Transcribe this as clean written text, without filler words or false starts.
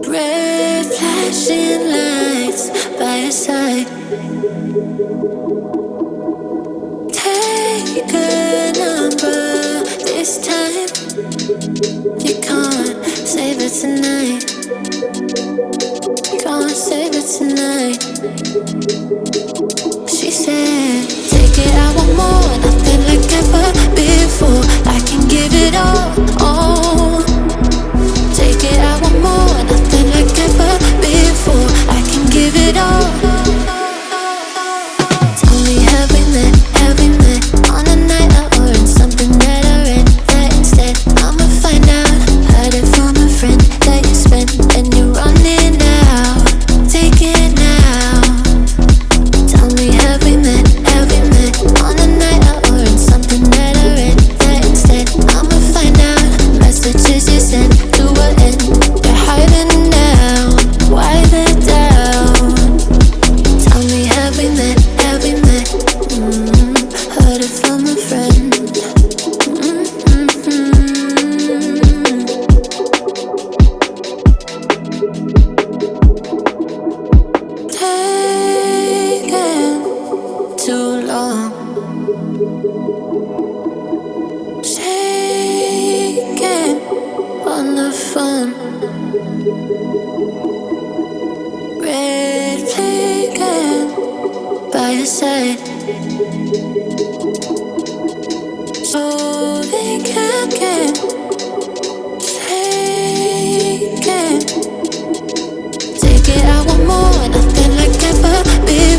Red flashing lights by your side. Take a number this time. You can't save it tonight. Can't save it tonight. She said, take it, I want more. Nothing like ever before. I can give it all. Take it, I want more. Nothing like ever before. I can give it all. Tell me, have we met? Have we met on a night out or in something that I read? That instead, I'ma find out. Heard it from a friend that you spent and you're running out. Take it now. Tell me, have we met? Have we met on a night out or in something that I read? That instead, I'ma find out. Messages you sent to an end. They're hiding now. Why the doubt? Tell me, have we met? Have we met? Heard it from a friend. Taking too long. Shaking on the phone. Red flagging by your side. So they can't get taken. Take it, I want more. Nothing like ever before.